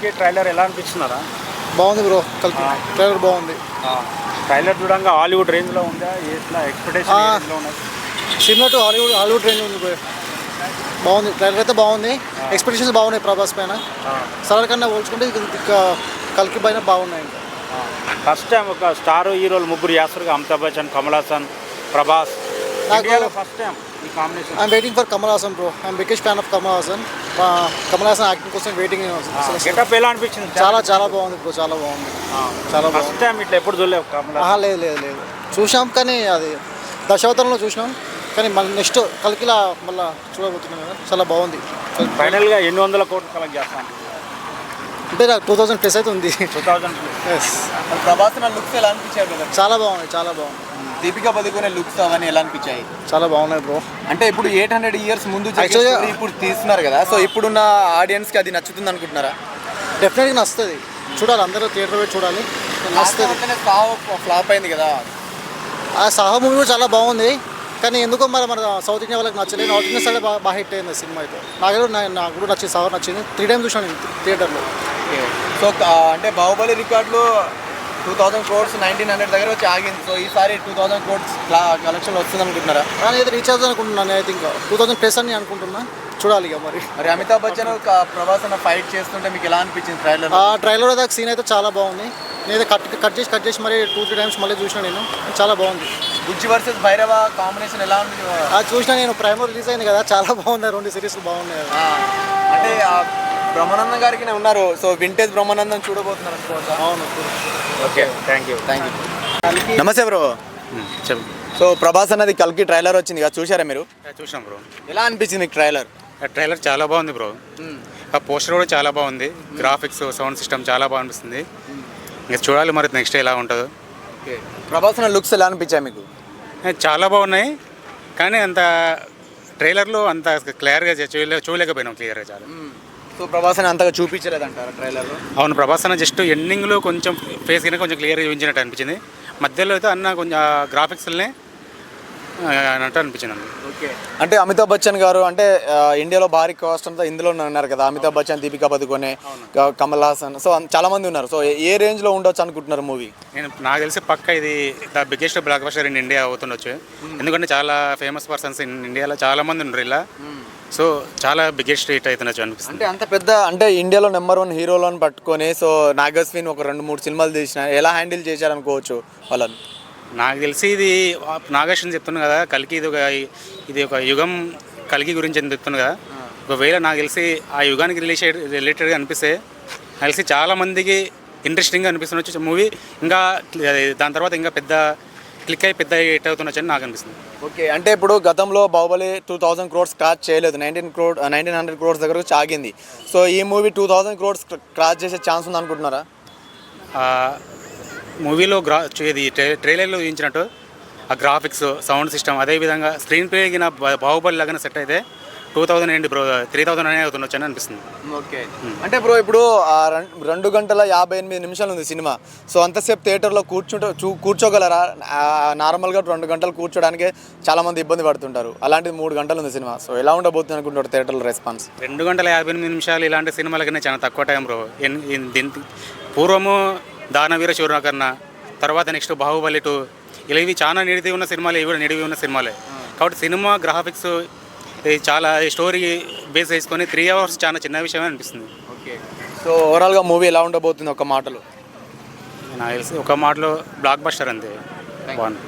Trailer ఎలా అనిపిస్తున్నారా? బాగుంది bro. Trailer బాగుంది. ట్రైలర్ చూడంగా హాలీవుడ్ రేంజ్లో ఉందా? ఎట్లా ఎక్స్పెక్టేషన్ ఉన్నది? సినిమా టు హాలీవుడ్ రేంజ్ ఉంది బ్రో. బాగుంది. ట్రైలర్ అయితే బాగుంది. ఎక్స్పెక్టేషన్స్ బాగున్నాయి ప్రభాస్ పైన. సలార్ కన్నా పోల్చుకుంటే కల్కి పైన బాగున్నాయి. ఇంకా ఫస్ట్ టైం ఒక స్టార్ హీరోలు ముగ్గురు చేస్తారు. అమితాబ్ బచ్చన్, కమల్ హాసన్, ప్రభాస్. ఫస్ట్ టైం ఈ combination. I'm waiting for Kamal Haasan bro. I'm biggest fan of Kamal Haasan. Kamal Haasan acting కోసం వెయిటింగ్. గెటప్ ఎలా అనిపించింది? చాలా బాగుంది బ్రో. చాలా బాగుంది. చాలా ఫస్ట్ టైం ఇట్లా ఎప్పుడు చూడలేవు కమల్ హాసన్? లేదు చూసాం, కానీ అది దశావతారంలో చూసినాం, కానీ మళ్ళీ నెక్స్ట్ కల్కిలా మళ్ళీ చూడబోతున్నాం కదా. చాలా బాగుంది. ఫైనల్గా 800 కోట్లు కలెక్ట్ చేస్తాను అంటే నాకు 2000 ప్లస్ అయితే ఉంది. 2000. ప్రభాస్ లుక్స్ ఎలా అనిపించాయి బ్రదర్? చాలా బాగుంది. దీపికా పదుకొనే లుక్స్ అవన్నీ ఎలా అనిపించాయి? చాలా బాగున్నాయి బ్రో. అంటే ఇప్పుడు 800 years ముందు ఇప్పుడు తీస్తున్నారు కదా, సో ఇప్పుడున్న ఆడియన్స్కి అది నచ్చుతుంది అనుకుంటున్నారా? డెఫినెట్గా నచ్చుతుంది. చూడాలి, అందరూ థియేటర్ పోయి చూడాలి. నచ్చుతుంది. ఫ్లాప్ అయింది కదా. ఆ సాహో మూవీ కూడా చాలా బాగుంది, కానీ ఎందుకో మన సౌత్ ఇండియా వాళ్ళకి నచ్చలేదు. నార్త్ ఇండియన్ సైడ్ బాగా హిట్ అయింది సినిమా అయితే. నాకు కూడా నచ్చింది. సాహో నచ్చింది. 3 times చూసాను థియేటర్లో. సో అంటే బాహుబలి రికార్డులు 2000 crores 1900 దగ్గర వచ్చి ఆగింది. సో ఈసారి 2000 crores కలెక్షన్ వస్తుంది అనుకుంటున్నారా? కానీ అయితే రీచ్ అవుతుంది అనుకుంటున్నాను. అయితే ఇంకా 2000 ప్లస్ అని అనుకుంటున్నా. చూడాలి ఇక మరి అమితాబ్ బచ్చన్ ప్రభాస్ అన్న ఫైట్ చేస్తుంటే మీకు ఎలా అనిపించింది ట్రైలర్? ఆ ట్రైలర్ దాకా సీన్ అయితే చాలా బాగుంది. నేను కట్ చేసి మరి 2-3 times మళ్ళీ చూసిన. నేను చాలా బాగుంది. బుజ్జి వర్సెస్ భైరవ కాంబినేషన్ ఎలా ఉంది? అది చూసినా నేను. ప్రైమర్ రిలీజ్ అయింది కదా, చాలా బాగుంది. 2 సిరీస్లు బాగున్నాయి. అంటే బ్రహ్మానందం గారికి ఉన్నారు. సో వింటేజ్ బ్రహ్మానందం చూడబోతున్నారు అనుకోవచ్చా? అవును. Okay, thank you. నమస్తే బ్రో. చెప్పు. సో ప్రభాస్ అన్నది కల్కి ట్రైలర్ వచ్చింది కదా, చూసారా మీరు? చూసాం బ్రో. ఎలా అనిపించింది మీకు ట్రైలర్? ట్రైలర్ చాలా బాగుంది బ్రో. ఆ పోస్టర్ కూడా చాలా బాగుంది. గ్రాఫిక్స్, సౌండ్ సిస్టమ్ చాలా బాగా అనిపిస్తుంది. ఇంకా చూడాలి మరి నెక్స్ట్ ఎలా ఉంటుందో. ప్రభాస్ అన్న లుక్స్ ఎలా అనిపించాయి మీకు? చాలా బాగున్నాయి, కానీ అంత ట్రైలర్లో అంత క్లియర్గా చూడలేకపోయినాం క్లియర్గా. చాలా. సో ప్రభాస్ అని అంతగా చూపించలేదంటారా ట్రైలర్లో? అవును, ప్రభాస్ అన్న జస్ట్ ఎండింగ్లో కొంచెం ఫేస్ కింద కొంచెం క్లియర్గా చూపించినట్టు అనిపించింది. మధ్యలో అయితే అన్న కొంచెం గ్రాఫిక్స్లనే అన్నట్టు అనిపించింది. ఓకే. అంటే అమితాబ్ బచ్చన్ గారు అంటే ఇండియాలో భారీ కాస్ట్ అంతా ఇందులో ఉన్నారు కదా. అమితాబ్ బచ్చన్, దీపికా పదుకొనే, కమల్ హాసన్, సో చాలా మంది ఉన్నారు. సో ఏ రేంజ్లో ఉండొచ్చు అనుకుంటున్నారు మూవీ? నాకు తెలిసి పక్క ఇది the biggest blockbuster in India అవుతుండొచ్చు. ఎందుకంటే చాలా ఫేమస్ పర్సన్స్ ఇన్ ఇండియాలో చాలా మంది ఉన్నారు ఇలా. సో చాలా బిగ్గెస్ట్ హిట్ అవుతుండొచ్చు అనిపిస్తుంది. అంటే అంత పెద్ద అంటే ఇండియాలో నెంబర్ 1 హీరోలను పట్టుకొని సో నాగస్విన్ ఒక 2-3 సినిమాలు తీసిన ఎలా హ్యాండిల్ చేశారనుకోవచ్చు వాళ్ళని? నాకు తెలిసి ఇది నాగేశ్వన్ చెప్తున్నా కదా, కల్కి ఇది ఒక యుగం కల్కి గురించి అని చెప్తున్నా కదా. ఒకవేళ నాకు తెలిసి ఆ యుగానికి రిలేటెడ్గా అనిపిస్తే నాకు తెలిసి చాలామందికి ఇంట్రెస్టింగ్గా అనిపిస్తుండొచ్చు మూవీ. ఇంకా దాని తర్వాత ఇంకా పెద్ద క్లిక్ అయ్యి పెద్ద హిట్ అవుతుండొచ్చు అని నాకు అనిపిస్తుంది. ఓకే. అంటే ఇప్పుడు గతంలో బాహుబలి 2000 crores క్రాస్ చేయలేదు. 1900 crores దగ్గర వచ్చి ఆగింది. సో ఈ మూవీ 2000 crores క్రాస్ చేసే ఛాన్స్ ఉంది అనుకుంటున్నారా? మూవీలో ఇది ట్రైలర్లో చూపించినట్టు ఆ గ్రాఫిక్స్, సౌండ్ సిస్టమ్, అదేవిధంగా స్క్రీన్ ప్లే కింద బాహుబలి లాగానే సెట్ అయితే 2000 ఏంటి బ్రో, 3000 అనే అవుతుండొచ్చు అని అనిపిస్తుంది. ఓకే. అంటే బ్రో ఇప్పుడు 2 గంటల 58 నిమిషాలు ఉంది సినిమా. సో అంతసేపు థియేటర్లో కూర్చోగలరా? నార్మల్గా 2 గంటలు కూర్చోడానికి చాలామంది ఇబ్బంది పడుతుంటారు. అలాంటిది 3 గంటలు ఉంది సినిమా. సో ఎలా ఉండబోతుంది అనుకుంటారు థియేటర్లో రెస్పాన్స్? 2 గంటల 58 నిమిషాలు ఇలాంటి సినిమాలకనే చాలా తక్కువ టైం బ్రో. పూర్వము దానవీర శూరకర్ణ, తర్వాత నెక్స్ట్ బాహుబలి 2, ఇలా ఇవి చాలా నిడివి ఉన్న సినిమాలే. ఇవి కూడా నిడివి ఉన్న సినిమాలే. కాబట్టి సినిమా గ్రాఫిక్స్ చాలా స్టోరీ బేస్ చేసుకొని 3 hours చాలా చిన్న విషయమే అనిపిస్తుంది. ఓకే. సో ఓవరాల్గా మూవీ ఎలా ఉండబోతుంది ఒక మాటలో? నాకు తెలిసి ఒక మాటలో బ్లాక్ బస్టర్ అంతే. బాగుంది.